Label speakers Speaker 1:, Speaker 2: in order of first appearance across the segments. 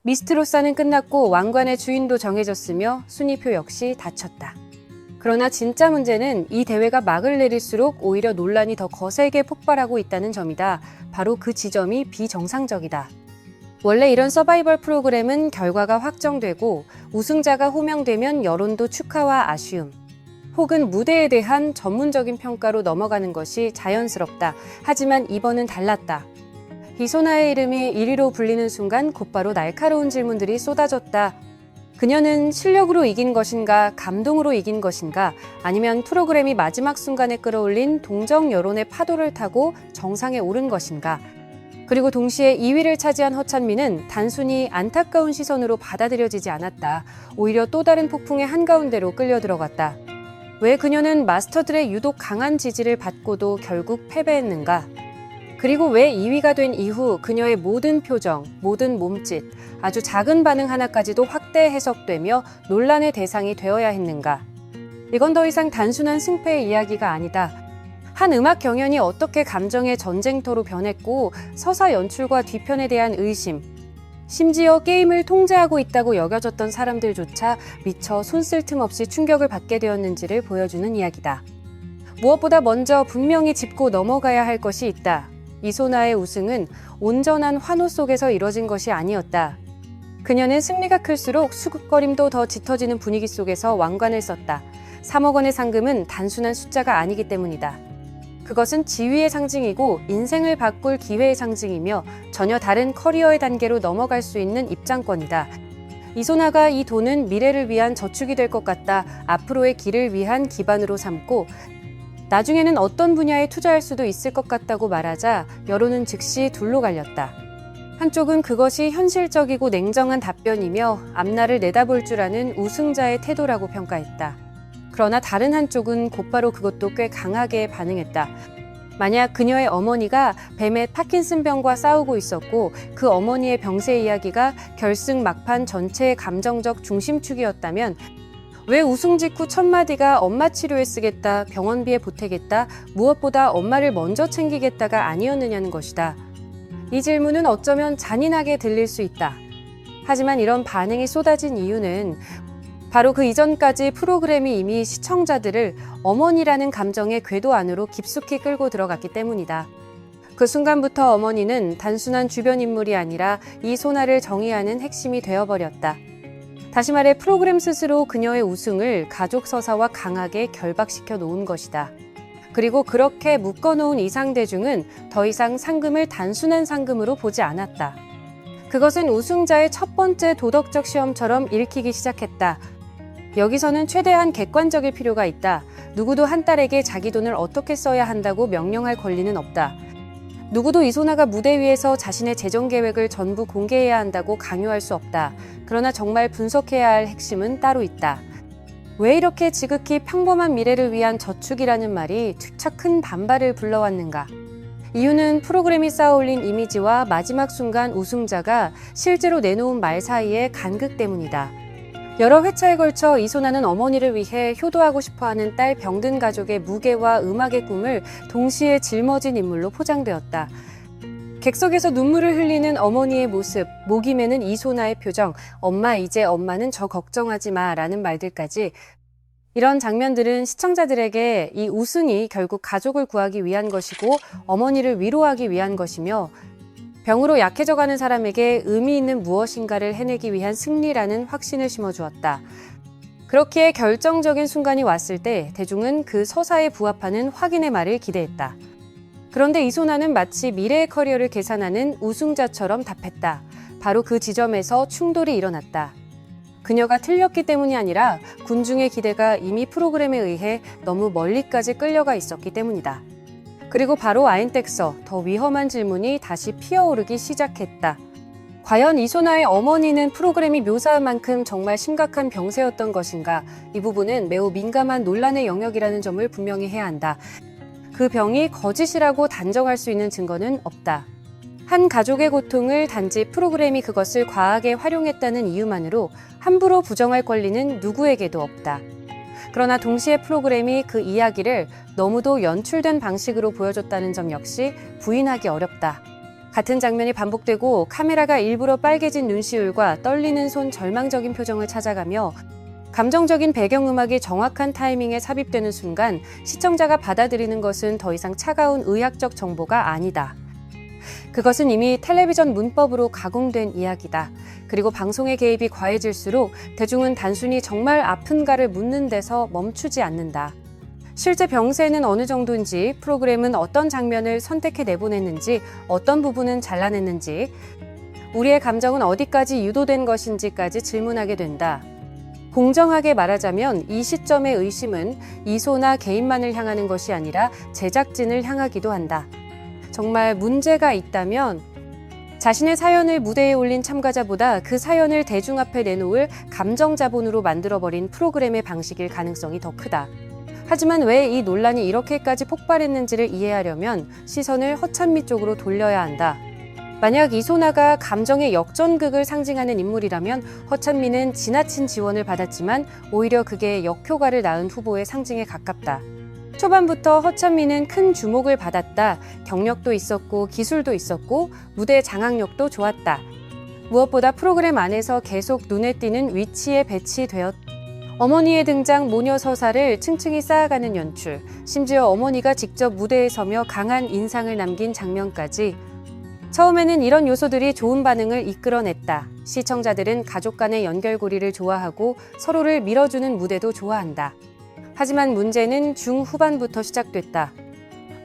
Speaker 1: 미스트로사는 끝났고 왕관의 주인도 정해졌으며 순위표 역시 닫혔다. 그러나 진짜 문제는 이 대회가 막을 내릴수록 오히려 논란이 더 거세게 폭발하고 있다는 점이다. 바로 그 지점이 비정상적이다. 원래 이런 서바이벌 프로그램은 결과가 확정되고 우승자가 호명되면 여론도 축하와 아쉬움, 혹은 무대에 대한 전문적인 평가로 넘어가는 것이 자연스럽다. 하지만 이번은 달랐다. 이소나의 이름이 1위로 불리는 순간 곧바로 날카로운 질문들이 쏟아졌다. 그녀는 실력으로 이긴 것인가, 감동으로 이긴 것인가, 아니면 프로그램이 마지막 순간에 끌어올린 동정 여론의 파도를 타고 정상에 오른 것인가. 그리고 동시에 2위를 차지한 허찬미는 단순히 안타까운 시선으로 받아들여지지 않았다. 오히려 또 다른 폭풍의 한가운데로 끌려 들어갔다. 왜 그녀는 마스터들의 유독 강한 지지를 받고도 결국 패배했는가? 그리고 왜 2위가 된 이후 그녀의 모든 표정, 모든 몸짓, 아주 작은 반응 하나까지도 확대 해석되며 논란의 대상이 되어야 했는가? 이건 더 이상 단순한 승패의 이야기가 아니다. 한 음악 경연이 어떻게 감정의 전쟁터로 변했고 서사 연출과 뒤편에 대한 의심, 심지어 게임을 통제하고 있다고 여겨졌던 사람들조차 미처 손쓸 틈 없이 충격을 받게 되었는지를 보여주는 이야기다. 무엇보다 먼저 분명히 짚고 넘어가야 할 것이 있다. 이소나의 우승은 온전한 환호 속에서 이뤄진 것이 아니었다. 그녀는 승리가 클수록 수군거림도 더 짙어지는 분위기 속에서 왕관을 썼다. 3억 원의 상금은 단순한 숫자가 아니기 때문이다. 그것은 지위의 상징이고 인생을 바꿀 기회의 상징이며 전혀 다른 커리어의 단계로 넘어갈 수 있는 입장권이다. 이소나가 이 돈은 미래를 위한 저축이 될 것 같다. 앞으로의 길을 위한 기반으로 삼고 나중에는 어떤 분야에 투자할 수도 있을 것 같다고 말하자 여론은 즉시 둘로 갈렸다. 한쪽은 그것이 현실적이고 냉정한 답변이며 앞날을 내다볼 줄 아는 우승자의 태도라고 평가했다. 그러나 다른 한쪽은 곧바로 그것도 꽤 강하게 반응했다. 만약 그녀의 어머니가 뱀의 파킨슨병과 싸우고 있었고 그 어머니의 병세 이야기가 결승 막판 전체의 감정적 중심축이었다면 왜 우승 직후 첫 마디가 엄마 치료에 쓰겠다, 병원비에 보태겠다, 무엇보다 엄마를 먼저 챙기겠다가 아니었느냐는 것이다. 이 질문은 어쩌면 잔인하게 들릴 수 있다. 하지만 이런 반응이 쏟아진 이유는 바로 그 이전까지 프로그램이 이미 시청자들을 어머니라는 감정의 궤도 안으로 깊숙이 끌고 들어갔기 때문이다. 그 순간부터 어머니는 단순한 주변 인물이 아니라 이소나를 정의하는 핵심이 되어버렸다. 다시 말해 프로그램 스스로 그녀의 우승을 가족 서사와 강하게 결박시켜 놓은 것이다. 그리고 그렇게 묶어놓은 이상대중은 더 이상 상금을 단순한 상금으로 보지 않았다. 그것은 우승자의 첫 번째 도덕적 시험처럼 읽히기 시작했다. 여기서는 최대한 객관적일 필요가 있다. 누구도 한 딸에게 자기 돈을 어떻게 써야 한다고 명령할 권리는 없다. 누구도 이소나가 무대 위에서 자신의 재정 계획을 전부 공개해야 한다고 강요할 수 없다. 그러나 정말 분석해야 할 핵심은 따로 있다. 왜 이렇게 지극히 평범한 미래를 위한 저축이라는 말이 투차 큰 반발을 불러왔는가? 이유는 프로그램이 쌓아올린 이미지와 마지막 순간 우승자가 실제로 내놓은 말 사이의 간극 때문이다. 여러 회차에 걸쳐 이소나는 어머니를 위해 효도하고 싶어하는 딸 병든 가족의 무게와 음악의 꿈을 동시에 짊어진 인물로 포장되었다. 객석에서 눈물을 흘리는 어머니의 모습, 목이 메는 이소나의 표정, 엄마 이제 엄마는 저 걱정하지 마 라는 말들까지 이런 장면들은 시청자들에게 이 우승이 결국 가족을 구하기 위한 것이고 어머니를 위로하기 위한 것이며 병으로 약해져가는 사람에게 의미 있는 무엇인가를 해내기 위한 승리라는 확신을 심어주었다. 그렇기에 결정적인 순간이 왔을 때 대중은 그 서사에 부합하는 확인의 말을 기대했다. 그런데 이소나는 마치 미래의 커리어를 계산하는 우승자처럼 답했다. 바로 그 지점에서 충돌이 일어났다. 그녀가 틀렸기 때문이 아니라 군중의 기대가 이미 프로그램에 의해 너무 멀리까지 끌려가 있었기 때문이다. 그리고 바로 아인텍서, 더 위험한 질문이 다시 피어오르기 시작했다. 과연 이소나의 어머니는 프로그램이 묘사한 만큼 정말 심각한 병세였던 것인가? 이 부분은 매우 민감한 논란의 영역이라는 점을 분명히 해야 한다. 그 병이 거짓이라고 단정할 수 있는 증거는 없다. 한 가족의 고통을 단지 프로그램이 그것을 과하게 활용했다는 이유만으로 함부로 부정할 권리는 누구에게도 없다. 그러나 동시에 프로그램이 그 이야기를 너무도 연출된 방식으로 보여줬다는 점 역시 부인하기 어렵다. 같은 장면이 반복되고 카메라가 일부러 빨개진 눈시울과 떨리는 손 절망적인 표정을 찾아가며 감정적인 배경음악이 정확한 타이밍에 삽입되는 순간 시청자가 받아들이는 것은 더 이상 차가운 의학적 정보가 아니다. 그것은 이미 텔레비전 문법으로 가공된 이야기다. 그리고 방송의 개입이 과해질수록 대중은 단순히 정말 아픈가를 묻는 데서 멈추지 않는다. 실제 병세는 어느 정도인지, 프로그램은 어떤 장면을 선택해 내보냈는지, 어떤 부분은 잘라냈는지, 우리의 감정은 어디까지 유도된 것인지까지 질문하게 된다. 공정하게 말하자면 이 시점의 의심은 이소나 개인만을 향하는 것이 아니라 제작진을 향하기도 한다. 정말 문제가 있다면 자신의 사연을 무대에 올린 참가자보다 그 사연을 대중 앞에 내놓을 감정 자본으로 만들어버린 프로그램의 방식일 가능성이 더 크다. 하지만 왜 이 논란이 이렇게까지 폭발했는지를 이해하려면 시선을 허찬미 쪽으로 돌려야 한다. 만약 이소나가 감정의 역전극을 상징하는 인물이라면 허찬미는 지나친 지원을 받았지만 오히려 그게 역효과를 낳은 후보의 상징에 가깝다. 초반부터 허찬미는 큰 주목을 받았다. 경력도 있었고 기술도 있었고 무대 장악력도 좋았다. 무엇보다 프로그램 안에서 계속 눈에 띄는 위치에 배치되었다. 어머니의 등장, 모녀 서사를 층층이 쌓아가는 연출, 심지어 어머니가 직접 무대에 서며 강한 인상을 남긴 장면까지 처음에는 이런 요소들이 좋은 반응을 이끌어냈다. 시청자들은 가족 간의 연결고리를 좋아하고 서로를 밀어주는 무대도 좋아한다. 하지만 문제는 중후반부터 시작됐다.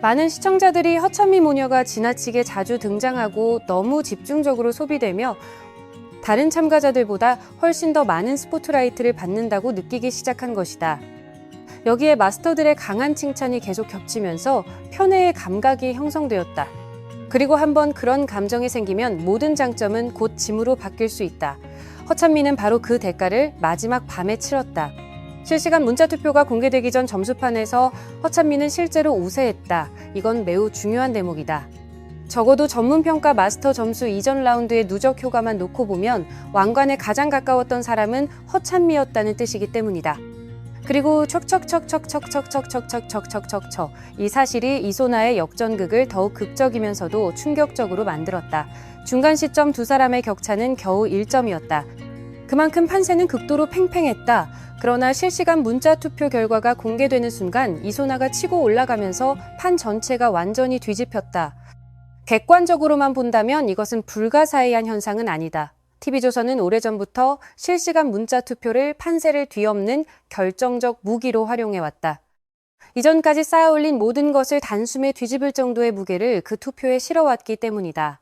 Speaker 1: 많은 시청자들이 허찬미 모녀가 지나치게 자주 등장하고 너무 집중적으로 소비되며 다른 참가자들보다 훨씬 더 많은 스포트라이트를 받는다고 느끼기 시작한 것이다. 여기에 마스터들의 강한 칭찬이 계속 겹치면서 편애의 감각이 형성되었다. 그리고 한번 그런 감정이 생기면 모든 장점은 곧 짐으로 바뀔 수 있다. 허찬미는 바로 그 대가를 마지막 밤에 치렀다. 실시간 문자투표가 공개되기 전 점수판에서 허찬미는 실제로 우세했다. 이건 매우 중요한 대목이다. 적어도 전문평가 마스터 점수 이전 라운드의 누적 효과만 놓고 보면 왕관에 가장 가까웠던 사람은 허찬미였다는 뜻이기 때문이다. 그리고 척척척척척척척척척척척척 이 사실이 이소나의 역전극을 더욱 극적이면서도 충격적으로 만들었다. 중간 시점 두 사람의 격차는 겨우 1점이었다. 그만큼 판세는 극도로 팽팽했다. 그러나 실시간 문자 투표 결과가 공개되는 순간 이소나가 치고 올라가면서 판 전체가 완전히 뒤집혔다. 객관적으로만 본다면 이것은 불가사의한 현상은 아니다. TV조선은 오래전부터 실시간 문자 투표를 판세를 뒤엎는 결정적 무기로 활용해왔다. 이전까지 쌓아올린 모든 것을 단숨에 뒤집을 정도의 무게를 그 투표에 실어왔기 때문이다.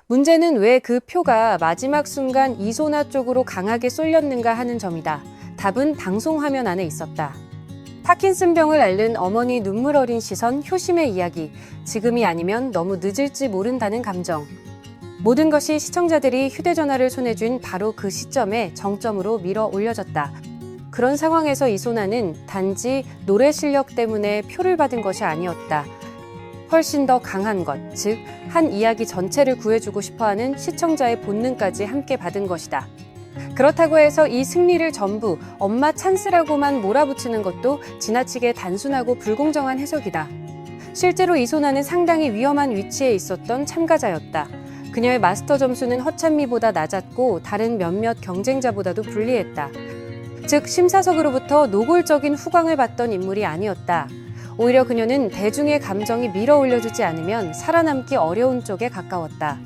Speaker 1: 문제는 왜 그 표가 마지막 순간 이소나 쪽으로 강하게 쏠렸는가 하는 점이다. 답은 방송 화면 안에 있었다. 파킨슨병을 앓는 어머니 눈물 어린 시선, 효심의 이야기, 지금이 아니면 너무 늦을지 모른다는 감정. 모든 것이 시청자들이 휴대전화를 손에 쥔 바로 그 시점에 정점으로 밀어 올려졌다. 그런 상황에서 이소나는 단지 노래 실력 때문에 표를 받은 것이 아니었다. 훨씬 더 강한 것, 즉 한 이야기 전체를 구해주고 싶어하는 시청자의 본능까지 함께 받은 것이다. 그렇다고 해서 이 승리를 전부 엄마 찬스라고만 몰아붙이는 것도 지나치게 단순하고 불공정한 해석이다. 실제로 이소나는 상당히 위험한 위치에 있었던 참가자였다. 그녀의 마스터 점수는 허찬미보다 낮았고 다른 몇몇 경쟁자보다도 불리했다. 즉 심사석으로부터 노골적인 후광을 받던 인물이 아니었다. 오히려 그녀는 대중의 감정이 밀어올려주지 않으면 살아남기 어려운 쪽에 가까웠다.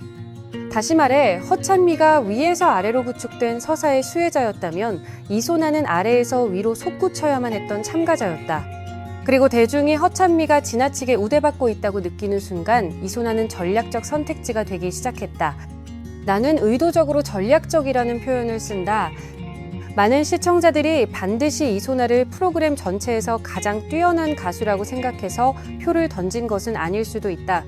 Speaker 1: 다시 말해 허찬미가 위에서 아래로 구축된 서사의 수혜자였다면 이소나는 아래에서 위로 솟구쳐야만 했던 참가자였다. 그리고 대중이 허찬미가 지나치게 우대받고 있다고 느끼는 순간 이소나는 전략적 선택지가 되기 시작했다. 나는 의도적으로 전략적이라는 표현을 쓴다. 많은 시청자들이 반드시 이소나를 프로그램 전체에서 가장 뛰어난 가수라고 생각해서 표를 던진 것은 아닐 수도 있다.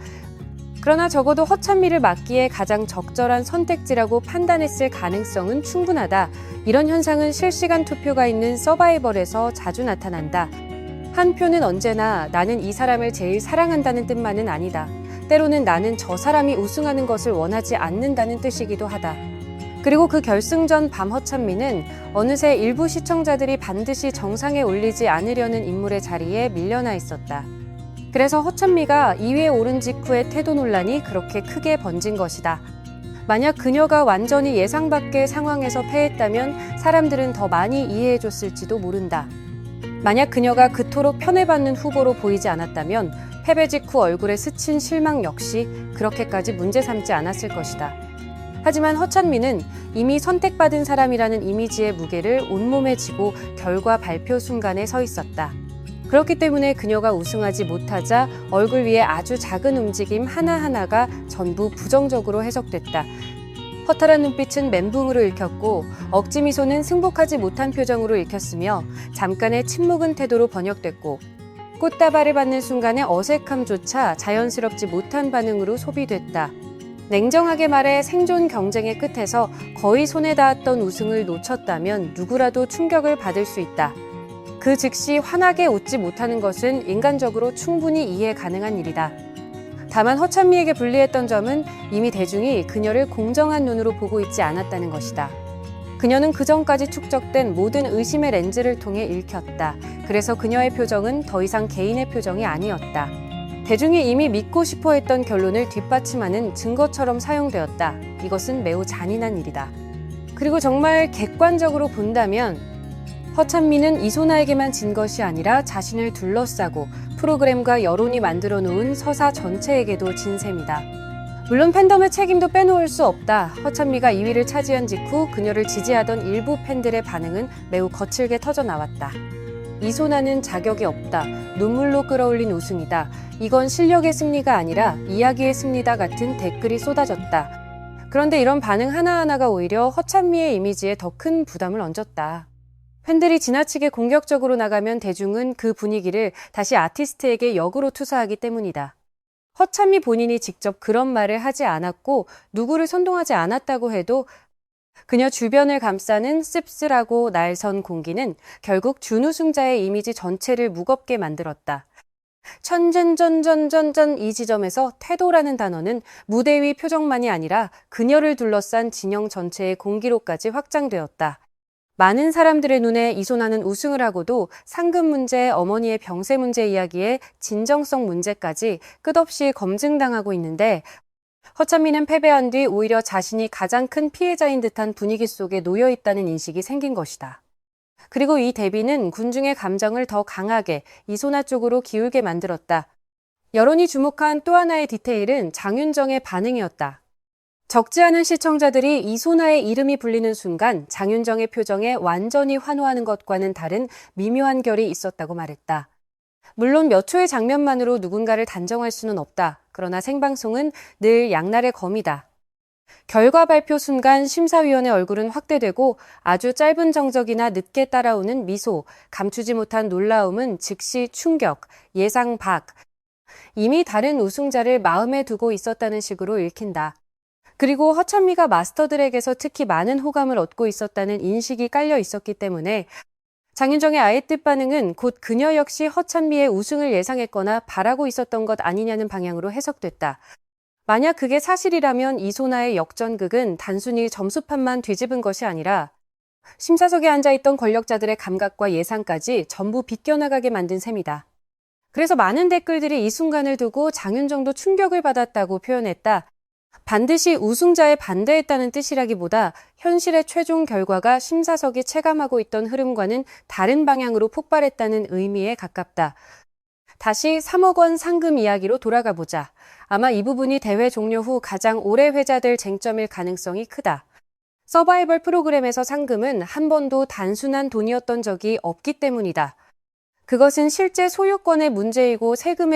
Speaker 1: 그러나 적어도 허찬미를 막기에 가장 적절한 선택지라고 판단했을 가능성은 충분하다. 이런 현상은 실시간 투표가 있는 서바이벌에서 자주 나타난다. 한 표는 언제나 나는 이 사람을 제일 사랑한다는 뜻만은 아니다. 때로는 나는 저 사람이 우승하는 것을 원하지 않는다는 뜻이기도 하다. 그리고 그 결승전 밤 허찬미는 어느새 일부 시청자들이 반드시 정상에 올리지 않으려는 인물의 자리에 밀려나 있었다. 그래서 허찬미가 2위에 오른 직후의 태도 논란이 그렇게 크게 번진 것이다. 만약 그녀가 완전히 예상 밖의 상황에서 패했다면 사람들은 더 많이 이해해줬을지도 모른다. 만약 그녀가 그토록 편애받는 후보로 보이지 않았다면 패배 직후 얼굴에 스친 실망 역시 그렇게까지 문제 삼지 않았을 것이다. 하지만 허찬미는 이미 선택받은 사람이라는 이미지의 무게를 온몸에 지고 결과 발표 순간에 서 있었다. 그렇기 때문에 그녀가 우승하지 못하자 얼굴 위에 아주 작은 움직임 하나하나가 전부 부정적으로 해석됐다. 허탈한 눈빛은 멘붕으로 읽혔고 억지 미소는 승복하지 못한 표정으로 읽혔으며 잠깐의 침묵은 태도로 번역됐고 꽃다발을 받는 순간의 어색함조차 자연스럽지 못한 반응으로 소비됐다. 냉정하게 말해 생존 경쟁의 끝에서 거의 손에 닿았던 우승을 놓쳤다면 누구라도 충격을 받을 수 있다. 그 즉시 환하게 웃지 못하는 것은 인간적으로 충분히 이해 가능한 일이다. 다만 허찬미에게 불리했던 점은 이미 대중이 그녀를 공정한 눈으로 보고 있지 않았다는 것이다. 그녀는 그전까지 축적된 모든 의심의 렌즈를 통해 읽혔다. 그래서 그녀의 표정은 더 이상 개인의 표정이 아니었다. 대중이 이미 믿고 싶어 했던 결론을 뒷받침하는 증거처럼 사용되었다. 이것은 매우 잔인한 일이다. 그리고 정말 객관적으로 본다면 허찬미는 이소나에게만 진 것이 아니라 자신을 둘러싸고 프로그램과 여론이 만들어 놓은 서사 전체에게도 진 셈이다. 물론 팬덤의 책임도 빼놓을 수 없다. 허찬미가 2위를 차지한 직후 그녀를 지지하던 일부 팬들의 반응은 매우 거칠게 터져나왔다. 이소나는 자격이 없다. 눈물로 끌어올린 우승이다. 이건 실력의 승리가 아니라 이야기의 승리다 같은 댓글이 쏟아졌다. 그런데 이런 반응 하나하나가 오히려 허찬미의 이미지에 더 큰 부담을 얹었다. 팬들이 지나치게 공격적으로 나가면 대중은 그 분위기를 다시 아티스트에게 역으로 투사하기 때문이다. 허찬미 본인이 직접 그런 말을 하지 않았고 누구를 선동하지 않았다고 해도 그녀 주변을 감싸는 씁쓸하고 날선 공기는 결국 준우승자의 이미지 전체를 무겁게 만들었다. 천전전전전전 이 지점에서 태도라는 단어는 무대 위 표정만이 아니라 그녀를 둘러싼 진영 전체의 공기로까지 확장되었다. 많은 사람들의 눈에 이소나는 우승을 하고도 상금 문제, 어머니의 병세 문제 이야기에 진정성 문제까지 끝없이 검증당하고 있는데 허찬미는 패배한 뒤 오히려 자신이 가장 큰 피해자인 듯한 분위기 속에 놓여 있다는 인식이 생긴 것이다. 그리고 이 대비는 군중의 감정을 더 강하게 이소나 쪽으로 기울게 만들었다. 여론이 주목한 또 하나의 디테일은 장윤정의 반응이었다. 적지 않은 시청자들이 이소나의 이름이 불리는 순간 장윤정의 표정에 완전히 환호하는 것과는 다른 미묘한 결이 있었다고 말했다. 물론 몇 초의 장면만으로 누군가를 단정할 수는 없다. 그러나 생방송은 늘 양날의 검이다. 결과 발표 순간 심사위원의 얼굴은 확대되고 아주 짧은 정적이나 늦게 따라오는 미소, 감추지 못한 놀라움은 즉시 충격, 예상 밖, 이미 다른 우승자를 마음에 두고 있었다는 식으로 읽힌다. 그리고 허찬미가 마스터들에게서 특히 많은 호감을 얻고 있었다는 인식이 깔려 있었기 때문에 장윤정의 아예 뜻 반응은 곧 그녀 역시 허찬미의 우승을 예상했거나 바라고 있었던 것 아니냐는 방향으로 해석됐다. 만약 그게 사실이라면 이소나의 역전극은 단순히 점수판만 뒤집은 것이 아니라 심사석에 앉아있던 권력자들의 감각과 예상까지 전부 비껴나가게 만든 셈이다. 그래서 많은 댓글들이 이 순간을 두고 장윤정도 충격을 받았다고 표현했다. 반드시 우승자에 반대했다는 뜻이라기보다 현실의 최종 결과가 심사석이 체감하고 있던 흐름과는 다른 방향으로 폭발했다는 의미에 가깝다. 다시 3억 원 상금 이야기로 돌아가 보자. 아마 이 부분이 대회 종료 후 가장 오래 회자될 쟁점일 가능성이 크다. 서바이벌 프로그램에서 상금은 한 번도 단순한 돈이었던 적이 없기 때문이다. 그것은 실제 소유권의 문제이고 세금의